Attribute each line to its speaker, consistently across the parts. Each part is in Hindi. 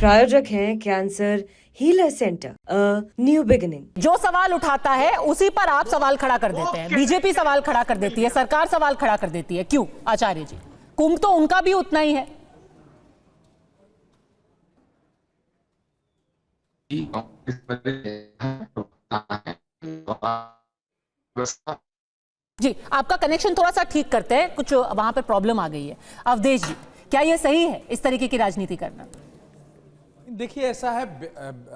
Speaker 1: प्रायोजक हैं cancer healer centre, new beginning.
Speaker 2: जो सवाल उठाता है उसी पर आप सवाल खड़ा कर देते हैं। बीजेपी सवाल खड़ा कर देती है, सरकार सवाल खड़ा कर देती है। क्यों आचार्य जी? कुंभ तो उनका भी उतना ही है। जी, आपका कनेक्शन थोड़ा सा ठीक करते हैं, कुछ वहां पे प्रॉब्लम आ गई है। अवधेश जी, क्या यह सही है इस तरीके की राजनीति करना?
Speaker 3: देखिए, ऐसा है,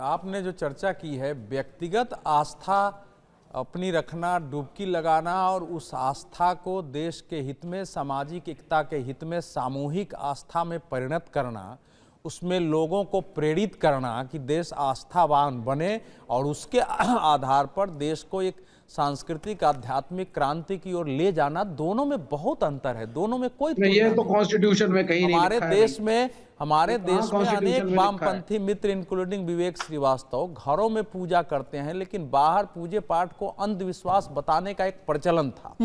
Speaker 3: आपने जो चर्चा की है, व्यक्तिगत आस्था अपनी रखना, डुबकी लगाना और उस आस्था को देश के हित में, सामाजिक एकता के हित में सामूहिक आस्था में परिणत करना, उसमें लोगों को प्रेरित करना कि देश आस्थावान बने और उसके आधार पर देश को एक सांस्कृतिक आध्यात्मिक क्रांति की ओर ले जाना, दोनों में बहुत अंतर है। दोनों में कोई
Speaker 4: ये तो कॉन्स्टिट्यूशन में कहीं नहीं लिखा है।
Speaker 3: हमारे देश में अनेक वामपंथी मित्र इंक्लूडिंग विवेक श्रीवास्तव घरों में पूजा करते हैं, लेकिन बाहर पूजे पाठ को अंधविश्वास बताने का एक प्रचलन था।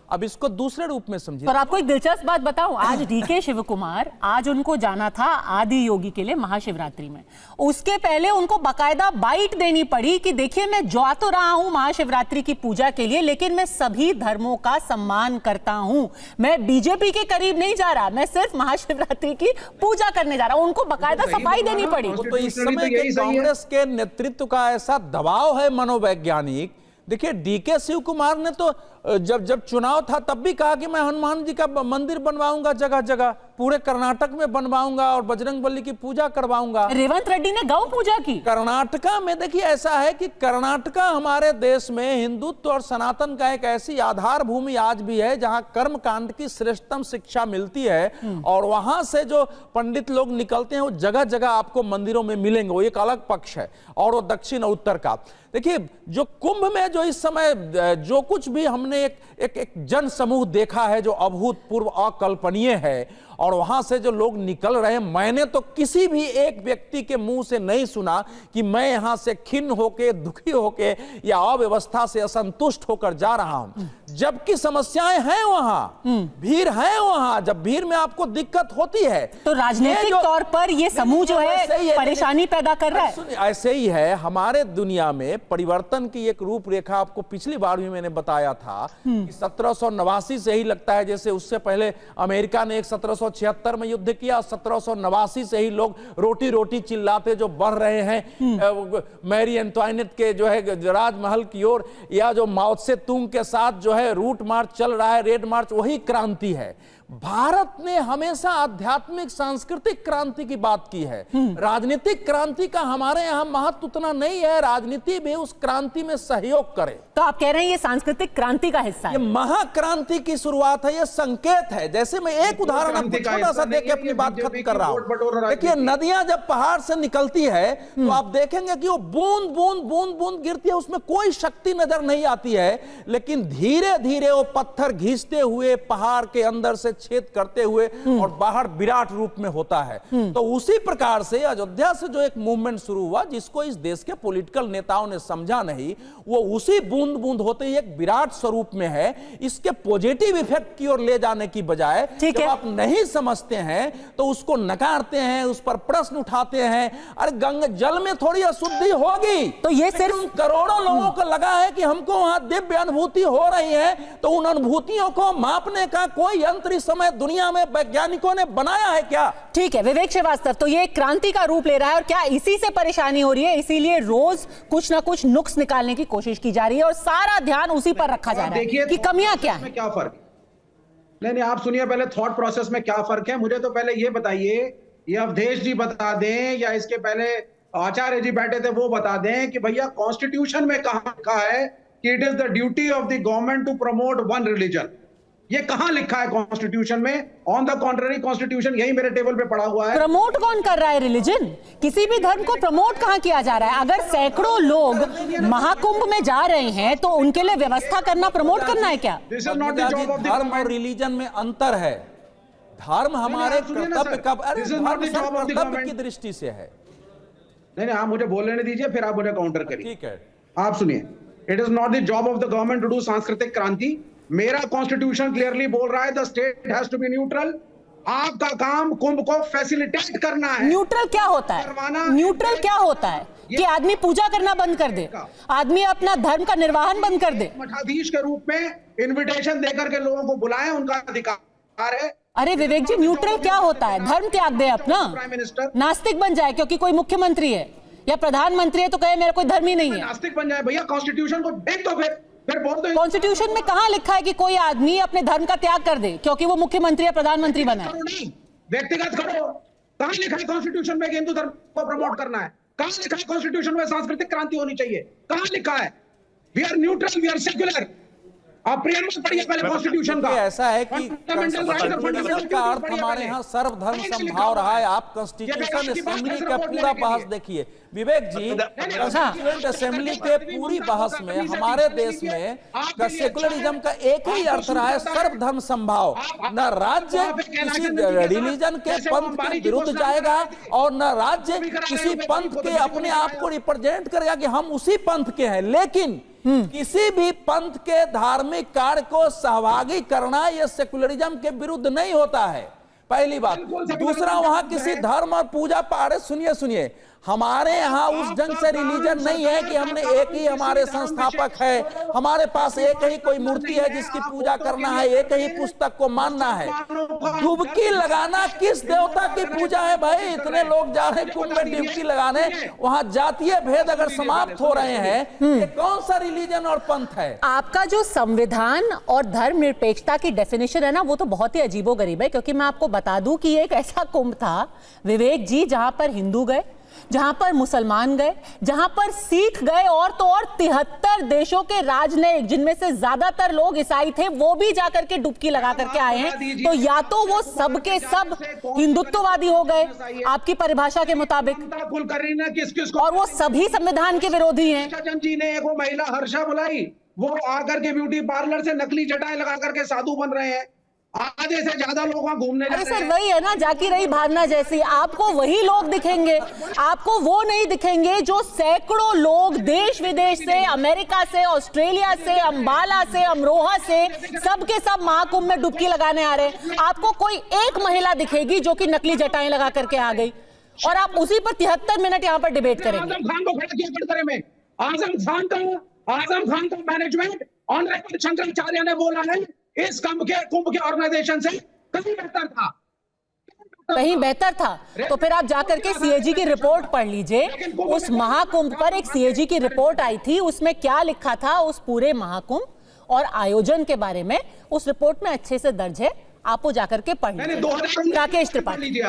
Speaker 3: अब इसको दूसरे रूप में समझिए।
Speaker 2: पर आपको एक दिलचस्प बात बताऊं, आज डीके शिवकुमार, आज उनको जाना था आदि योगी के लिए महाशिवरात्रि में। उसके पहले उनको बकायदा बाइट देनी पड़ी कि देखिए, मैं जा तो रहा हूं महाशिवरात्रि की पूजा के लिए, लेकिन मैं सभी धर्मों का सम्मान करता हूं। मैं बीजेपी के करीब नहीं जा रहा, मैं सिर्फ महाशिवरात्रि की पूजा करने जा रहा हूं। उनको बकायदा सफाई देनी पड़ी।
Speaker 3: तो इस समय के कांग्रेस के नेतृत्व का ऐसा दबाव है मनोवैज्ञानिक। देखिए, डीके शिव कुमार ने तो जब चुनाव था तब भी कहा कि मैं हनुमान जी का मंदिर बनवाऊंगा, जगह जगह पूरे कर्नाटक में बनवाऊंगा और बजरंगबली की पूजा करवाऊंगा।
Speaker 2: रेवंत रेड्डी ने गौ पूजा की
Speaker 3: कर्नाटका में। देखिए, ऐसा है कि कर्नाटका हमारे देश में हिंदुत्व और सनातन का एक ऐसी आधार भूमि आज भी है जहां कर्म कांड की श्रेष्ठतम शिक्षा मिलती है, और वहां से जो पंडित लोग निकलते हैं वो जगह जगह आपको मंदिरों में मिलेंगे। वो एक अलग पक्ष है, और वो दक्षिण और उत्तर का। देखिए, जो कुंभ में जो इस समय जो कुछ भी हमने एक जन समूह देखा है जो अभूतपूर्व अकल्पनीय है, और वहां से जो लोग निकल रहे हैं, मैंने तो किसी भी एक व्यक्ति के मुंह से नहीं सुना कि मैं यहां से खिन्न होके, दुखी होके या अव्यवस्था से असंतुष्ट होकर जा रहा हूं। जबकि समस्याएं हैं वहां, भीड़ है वहां। जब भीड़ में आपको दिक्कत होती है
Speaker 2: तो राजनीतिक तौर पर ये समूह जो है परेशानी पैदा कर रहा है।
Speaker 3: ऐसे ही है हमारे दुनिया में परिवर्तन की एक रूपरेखा। आपको पिछली बार भी मैंने बताया था कि 1789 से ही लगता है, जैसे उससे पहले अमेरिका ने एक 1776 में युद्ध किया, 1789 से ही लोग रोटी रोटी चिल्लाते जो बढ़ रहे हैं मैरी एंटवाइनेट के जो है राजमहल की ओर, या जो माओ त्से तुंग के साथ जो है रूट मार्च चल रहा है, रेड मार्च, वही क्रांति है। भारत ने हमेशा आध्यात्मिक सांस्कृतिक क्रांति की बात की है। राजनीतिक क्रांति का हमारे यहां महत्व उतना नहीं है। राजनीति भी उस क्रांति में सहयोग करे।
Speaker 2: तो आप कह रहे हैं ये सांस्कृतिक क्रांति का हिस्सा है?
Speaker 3: ये महाक्रांति की शुरुआत है, ये संकेत है। जैसे मैं एक उदाहरण आपको छोटा सा देके अपनी बात खत्म कर रहा हूं। देखिए, नदियां जब पहाड़ से निकलती है तो आप देखेंगे कि वो बूंद बूंद बूंद बूंद गिरती है, उसमें कोई शक्ति नजर नहीं आती है, लेकिन धीरे धीरे वो पत्थर घिसते हुए पहाड़ के अंदर से छेद करते हुए और बाहर विराट रूप में होता है। तो उसी प्रकार से अयोध्या से जो एक मूवमेंट शुरू हुआ, जिसको इस देश के पॉलिटिकल नेताओं ने समझा नहीं, वो उसी बूंद बूंद होते ही एक विराट स्वरूप में है। इसके पॉजिटिव इफेक्ट की ओर ले जाने की बजाय जब आप नहीं समझते हैं तो उसको नकारते हैं, उस पर प्रश्न उठाते हैं। अरे गंगा जल में थोड़ी अशुद्धि होगी,
Speaker 2: तो ये सिर्फ
Speaker 3: करोड़ों लोगों को लगा है कि हमको वहां दिव्य अनुभूति हो रही है, तो उन अनुभूतियों को मापने का कोई यंत्र इस समय दुनिया में वैज्ञानिकों ने बनाया है क्या?
Speaker 2: ठीक है विवेक श्रीवास्तव, तो ये क्रांति का रूप ले रहा है, और क्या इसी से परेशानी हो रही है? इसीलिए रोज कुछ ना कुछ नुक्स निकालने की कोशिश की जा रही है और सारा ध्यान उसी पर रखा जा रहा है कि कमियां क्या है।
Speaker 4: क्या फर्क? नहीं, आप सुनिए पहले थॉट प्रोसेस में क्या फर्क है। मुझे तो पहले ये बताइए, ये अवधेश जी बता दें या इसके पहले आचार्य जी बैठे थे वो बता दें कि भैया कॉन्स्टिट्यूशन में कहां लिखा है कि it is the duty of the government to promote one religion. ये कहां लिखा है कॉन्स्टिट्यूशन में? ऑन द कॉन्ट्ररी, कॉन्स्टिट्यूशन यही मेरे टेबल पे पड़ा हुआ है।
Speaker 2: प्रमोट कौन कर रहा है रिलीजन? किसी भी धर्म को प्रमोट कहां किया जा रहा है? अगर सैकड़ों लोग महाकुंभ में जा रहे हैं तो उनके लिए व्यवस्था करना प्रमोट करना है क्या?
Speaker 4: This is not the job of the
Speaker 3: धर्म और रिलीजन में अंतर है। धर्म हमारे कर्तव्य की दृष्टि से है।
Speaker 4: नहीं, आप मुझे बोलने दीजिए, फिर आप मुझे काउंटर करिए।
Speaker 3: ठीक है,
Speaker 4: आप सुनिए। It is not the job of the government to do सांस्कृतिक क्रांति। मेरा कॉन्स्टिट्यूशन क्लियरली बोल रहा है the state has to be neutral, आपका काम कुंभ को फैसिलिटेट करना है।
Speaker 2: न्यूट्रल क्या होता
Speaker 4: करवाना
Speaker 2: है?
Speaker 4: है।
Speaker 2: न्यूट्रल क्या होता है कि आदमी पूजा करना बंद कर दे, आदमी अपना धर्म का निर्वाहन बंद कर दे।
Speaker 4: मठाधीश के रूप में इनविटेशन देकर के लोगों को बुलाएं, उनका अधिकार है।
Speaker 2: अरे विवेक जी, न्यूट्रल क्या होता है? धर्म त्याग दे अपना,
Speaker 4: प्राइम मिनिस्टर
Speaker 2: नास्तिक बन जाए क्योंकि कोई मुख्यमंत्री है या प्रधानमंत्री है तो कहे मेरा कोई धर्म ही नहीं है।
Speaker 4: नास्तिक बन जाए भैया, कॉन्स्टिट्यूशन को देख दो, फिर बोल दो।
Speaker 2: कॉन्स्टिट्यूशन में कहां लिखा है कि कोई आदमी अपने धर्म का त्याग कर दे क्योंकि वो मुख्यमंत्री या प्रधानमंत्री बना है?
Speaker 4: करो नहीं, व्यक्तिगत करो। कहां लिखा है कॉन्स्टिट्यूशन में कि हिंदू धर्म को प्रमोट करना है? कहां लिखा है कॉन्स्टिट्यूशन में सांस्कृतिक क्रांति होनी चाहिए? कहां लिखा है? We are neutral, we are secular. आप प्रियम्बल पढ़िए पहले कॉन्स्टिट्यूशन का।
Speaker 3: ऐसा है कि
Speaker 4: फंडामेंटल राइट्स और फंडामेंटल
Speaker 3: का अर्थ हमारे यहाँ सर्वधर्म समभाव रहा है। आप कॉन्स्टिट्यूशन असेंबली का पूरा बहस देखिए विवेक जी, कॉन्स्टिट्यूएंट असेंबली के पूरी बहस में हमारे देश में सेकुलरिज्म का एक ही अर्थ रहा है, सर्वधर्म समभाव। न राज्य किसी रिलीजन के पंथ के विरुद्ध जाएगा और न राज्य किसी पंथ के अपने आप को रिप्रेजेंट करेगा कि हम उसी पंथ के हैं, लेकिन किसी भी पंथ के धार्मिक कार्य को सहभागी करना यह सेकुलरिज्म के विरुद्ध नहीं होता है, पहली बात। दूसरा, वहां किसी धर्म और पूजा पाठ, सुनिए हमारे यहाँ उस ढंग से रिलीजन नहीं है कि हमने एक ही हमारे संस्थापक है, हमारे पास एक ही कोई मूर्ति है जिसकी पूजा करना है, एक ही पुस्तक को मानना है। डुबकी लगाना किस देवता की पूजा है भाई? इतने लोग जा रहे हैं कुंभ में डुबकी लगाने, वहां जातीय भेद अगर समाप्त हो रहे हैं, ये कौन सा रिलीजन और पंथ है?
Speaker 2: आपका जो संविधान और धर्मनिरपेक्षता की डेफिनेशन है ना, वो तो बहुत ही अजीबोगरीब है। क्योंकि मैं आपको बता दूं कि एक ऐसा कुंभ था विवेक जी जहां पर हिंदू गए, जहां पर मुसलमान गए, जहां पर सिख गए और तो और 73 देशों के राजनयिक, जिनमें से ज्यादातर लोग ईसाई थे, वो भी जाकर के डुबकी लगा करके आए हैं। तो या तो वो सब के सब हिंदुत्ववादी हो गए आपकी परिभाषा के मुताबिक, और वो सभी संविधान के विरोधी हैं।
Speaker 4: जी ने एक वो महिला हर्षा बुलाई, वो आकर के ब्यूटी पार्लर से नकली जटाएं लगा करके साधु बन रहे हैं। आधे से ज्यादा लोग वहां घूमने
Speaker 2: अरे सर, वही है ना, जाकी रही भावना जैसी। आपको वही लोग दिखेंगे, आपको वो नहीं दिखेंगे जो सैकड़ों लोग देश विदेश से, अमेरिका से, ऑस्ट्रेलिया से, अंबाला से, अमरोहा से, सब के सब महाकुंभ में डुबकी लगाने आ रहे हैं। आपको कोई एक महिला दिखेगी जो कि नकली जटाएं लगा करके आ गई, और आप उसी पर 73 मिनट यहाँ पर डिबेट करेंगे।
Speaker 4: आजम खान को खड़ा किया पड़तरे में। आजम खान का मैनेजमेंट ऑनरेबल शंकराचार्य ने बोला है इस कुंभ के ऑर्गेनाइजेशन से कहीं बेहतर था,
Speaker 2: कहीं बेहतर था। तो फिर आप जाकर के सीएजी की रिपोर्ट पढ़ लीजिए। उस महाकुंभ पर एक सीएजी की रिपोर्ट आई थी, उसमें क्या लिखा था उस पूरे महाकुंभ और आयोजन के बारे में, उस रिपोर्ट में अच्छे से दर्ज है, आप वो जाकर के पढ़ लीजिए। राकेश त्रिपाठी।